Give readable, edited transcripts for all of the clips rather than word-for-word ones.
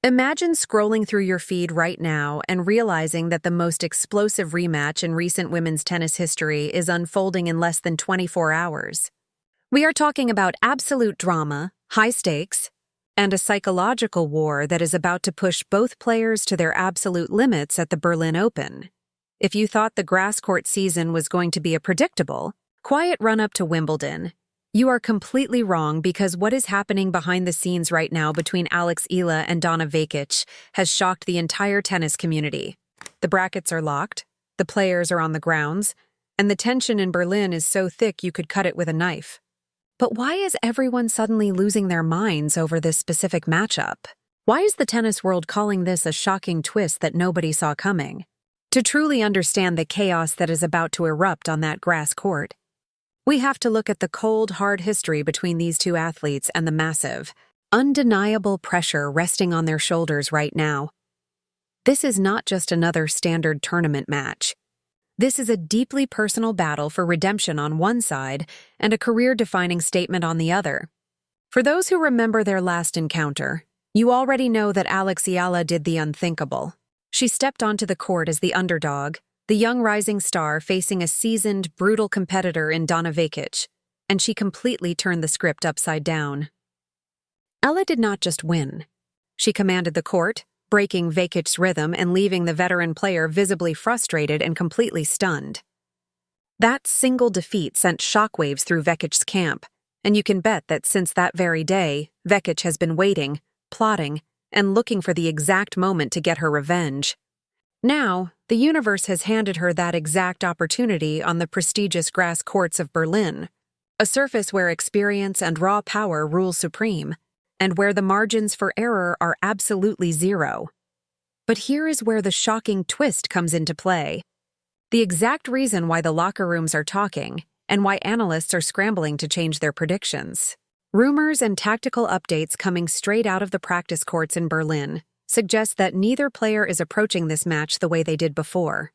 Imagine scrolling through your feed right now and realizing that the most explosive rematch in recent women's tennis history is unfolding in less than 24 hours. We are talking about absolute drama, high stakes, and a psychological war that is about to push both players to their absolute limits at the Berlin Open. If you thought the grass court season was going to be a predictable, quiet run-up to Wimbledon, you are completely wrong, because what is happening behind the scenes right now between Alex Eala and Donna Vekić has shocked the entire tennis community. The brackets are locked, the players are on the grounds, and the tension in Berlin is so thick you could cut it with a knife. But why is everyone suddenly losing their minds over this specific matchup? Why is the tennis world calling this a shocking twist that nobody saw coming? To truly understand the chaos that is about to erupt on that grass court, we have to look at the cold, hard history between these two athletes and the massive, undeniable pressure resting on their shoulders right now. This is not just another standard tournament match. This is a deeply personal battle for redemption on one side and a career-defining statement on the other. For those who remember their last encounter, you already know that Alex Eala did the unthinkable. She stepped onto the court as the underdog, the young rising star facing a seasoned, brutal competitor in Donna Vekić, and she completely turned the script upside down. Ella did not just win. She commanded the court, breaking Vekic's rhythm and leaving the veteran player visibly frustrated and completely stunned. That single defeat sent shockwaves through Vekic's camp, and you can bet that since that very day, Vekic has been waiting, plotting, and looking for the exact moment to get her revenge. Now, the universe has handed her that exact opportunity on the prestigious grass courts of Berlin, a surface where experience and raw power rule supreme, and where the margins for error are absolutely zero. But here is where the shocking twist comes into play. The exact reason why the locker rooms are talking, and why analysts are scrambling to change their predictions. Rumors and tactical updates coming straight out of the practice courts in Berlin suggest that neither player is approaching this match the way they did before.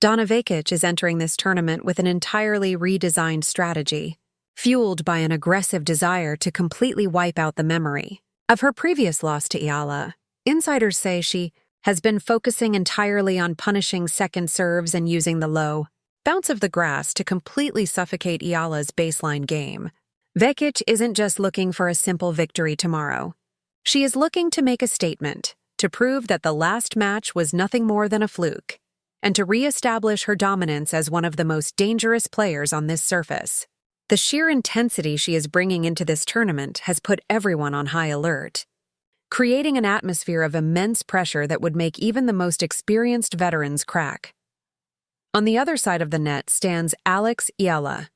Donna Vekić is entering this tournament with an entirely redesigned strategy, fueled by an aggressive desire to completely wipe out the memory of her previous loss to Eala. Insiders say she has been focusing entirely on punishing second serves and using the low bounce of the grass to completely suffocate Eala's baseline game. Vekić isn't just looking for a simple victory tomorrow. She is looking to make a statement, to prove that the last match was nothing more than a fluke, and to re-establish her dominance as one of the most dangerous players on this surface. The sheer intensity she is bringing into this tournament has put everyone on high alert, creating an atmosphere of immense pressure that would make even the most experienced veterans crack. On the other side of the net stands Alex Eala,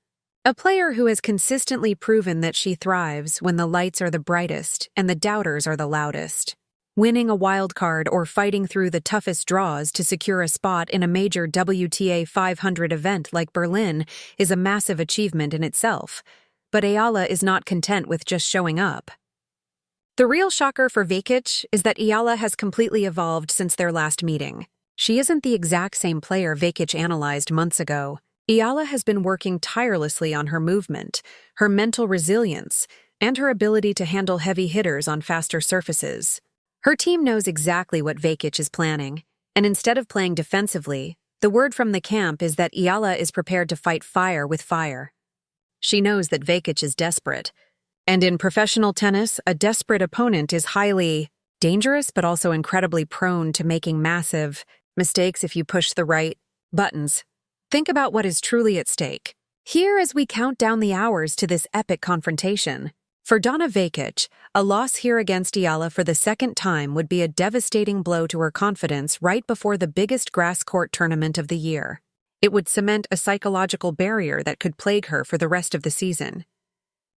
a player who has consistently proven that she thrives when the lights are the brightest and the doubters are the loudest. Winning a wild card or fighting through the toughest draws to secure a spot in a major WTA 500 event like Berlin is a massive achievement in itself, but Eala is not content with just showing up. The real shocker for Vekić is that Eala has completely evolved since their last meeting. She isn't the exact same player Vekić analyzed months ago. Eala has been working tirelessly on her movement, her mental resilience, and her ability to handle heavy hitters on faster surfaces. Her team knows exactly what Vekić is planning, and instead of playing defensively, the word from the camp is that Eala is prepared to fight fire with fire. She knows that Vekić is desperate, and in professional tennis, a desperate opponent is highly dangerous but also incredibly prone to making massive mistakes if you push the right buttons. Think about what is truly at stake. Here as we count down the hours to this epic confrontation. For Donna Vekić, a loss here against Eala for the second time would be a devastating blow to her confidence right before the biggest grass court tournament of the year. It would cement a psychological barrier that could plague her for the rest of the season.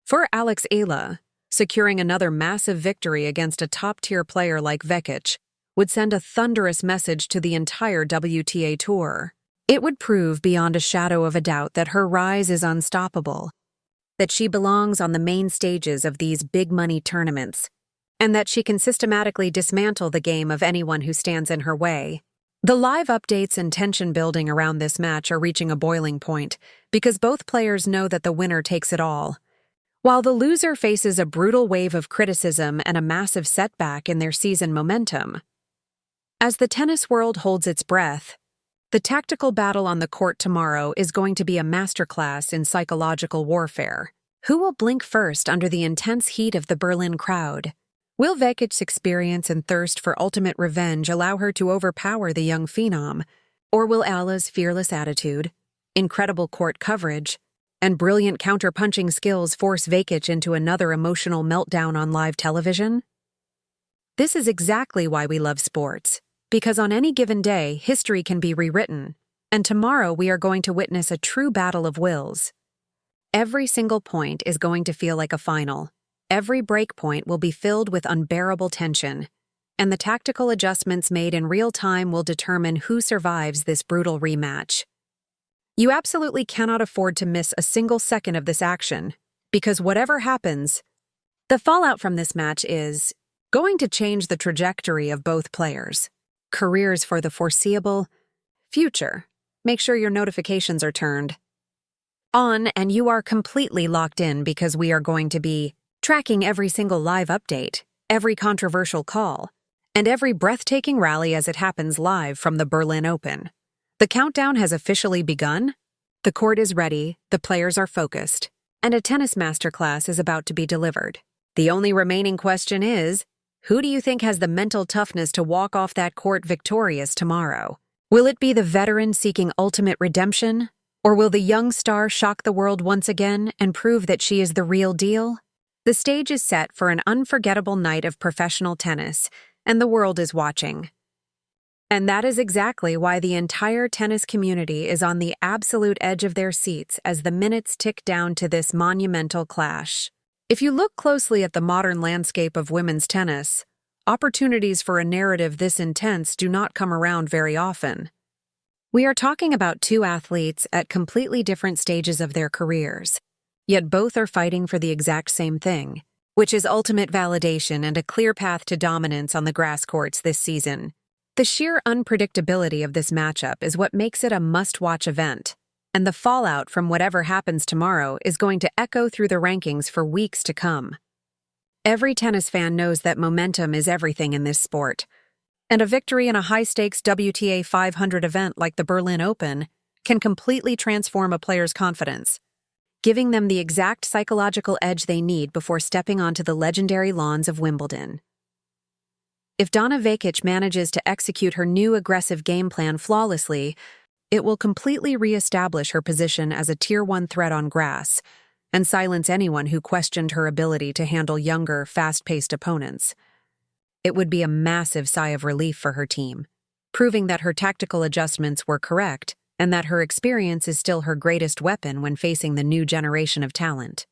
For Alex Eala, securing another massive victory against a top-tier player like Vekić would send a thunderous message to the entire WTA Tour. It would prove beyond a shadow of a doubt that her rise is unstoppable, that she belongs on the main stages of these big-money tournaments, and that she can systematically dismantle the game of anyone who stands in her way. The live updates and tension building around this match are reaching a boiling point because both players know that the winner takes it all. while the loser faces a brutal wave of criticism and a massive setback in their season momentum. As the tennis world holds its breath, the tactical battle on the court tomorrow is going to be a masterclass in psychological warfare. Who will blink first under the intense heat of the Berlin crowd? Will Vekic's experience and thirst for ultimate revenge allow her to overpower the young phenom? Or will Ala's fearless attitude, incredible court coverage, and brilliant counter-punching skills force Vekic into another emotional meltdown on live television? This is exactly why we love sports, because on any given day, history can be rewritten, and tomorrow we are going to witness a true battle of wills. Every single point is going to feel like a final. Every break point will be filled with unbearable tension, and the tactical adjustments made in real time will determine who survives this brutal rematch. You absolutely cannot afford to miss a single second of this action, because whatever happens, the fallout from this match is going to change the trajectory of both players' careers for the foreseeable future. Make sure your notifications are turned on and you are completely locked in, because we are going to be tracking every single live update, every controversial call, and every breathtaking rally as it happens live from the Berlin Open. The countdown has officially begun. The court is ready, the players are focused, and a tennis masterclass is about to be delivered. The only remaining question is, who do you think has the mental toughness to walk off that court victorious tomorrow? Will it be the veteran seeking ultimate redemption, or will the young star shock the world once again and prove that she is the real deal? The stage is set for an unforgettable night of professional tennis, and the world is watching. And that is exactly why the entire tennis community is on the absolute edge of their seats as the minutes tick down to this monumental clash. If you look closely at the modern landscape of women's tennis, opportunities for a narrative this intense do not come around very often. We are talking about two athletes at completely different stages of their careers. Yet both are fighting for the exact same thing, which is ultimate validation and a clear path to dominance on the grass courts this season. The sheer unpredictability of this matchup is what makes it a must-watch event, and the fallout from whatever happens tomorrow is going to echo through the rankings for weeks to come. Every tennis fan knows that momentum is everything in this sport, and a victory in a high-stakes WTA 500 event like the Berlin Open can completely transform a player's confidence, giving them the exact psychological edge they need before stepping onto the legendary lawns of Wimbledon. If Donna Vekić manages to execute her new aggressive game plan flawlessly, it will completely re-establish her position as a Tier 1 threat on grass and silence anyone who questioned her ability to handle younger, fast-paced opponents. It would be a massive sigh of relief for her team, proving that her tactical adjustments were correct and that her experience is still her greatest weapon when facing the new generation of talent.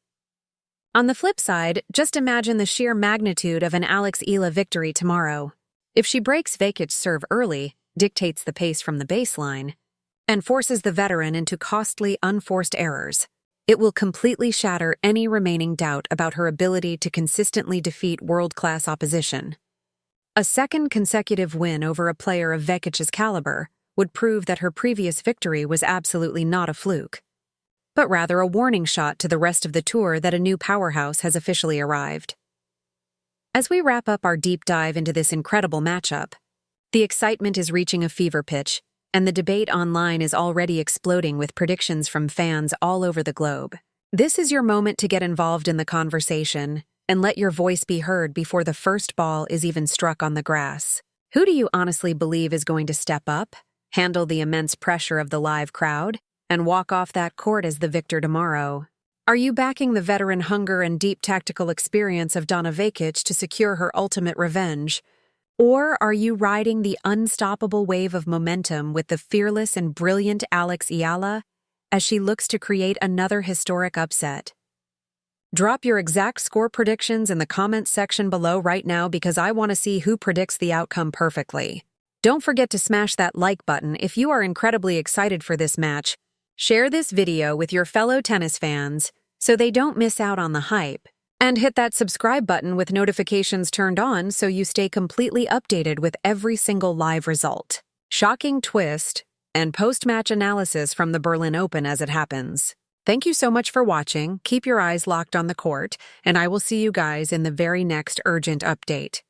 On the flip side, just imagine the sheer magnitude of an Alex Eala victory tomorrow. If she breaks Vekic's serve early, dictates the pace from the baseline, and forces the veteran into costly, unforced errors, it will completely shatter any remaining doubt about her ability to consistently defeat world-class opposition. A second consecutive win over a player of Vekic's caliber would prove that her previous victory was absolutely not a fluke, but rather a warning shot to the rest of the tour that a new powerhouse has officially arrived. As we wrap up our deep dive into this incredible matchup, the excitement is reaching a fever pitch, and the debate online is already exploding with predictions from fans all over the globe. This is your moment to get involved in the conversation and let your voice be heard before the first ball is even struck on the grass. Who do you honestly believe is going to step up, handle the immense pressure of the live crowd, and walk off that court as the victor tomorrow? Are you backing the veteran hunger and deep tactical experience of Donna Vekić to secure her ultimate revenge? Or are you riding the unstoppable wave of momentum with the fearless and brilliant Alex Eala as she looks to create another historic upset? Drop your exact score predictions in the comments section below right now, because I want to see who predicts the outcome perfectly. Don't forget to smash that like button if you are incredibly excited for this match. Share this video with your fellow tennis fans so they don't miss out on the hype. And hit that subscribe button with notifications turned on so you stay completely updated with every single live result, shocking twist, and post-match analysis from the Berlin Open as it happens. Thank you so much for watching. Keep your eyes locked on the court, and I will see you guys in the very next urgent update.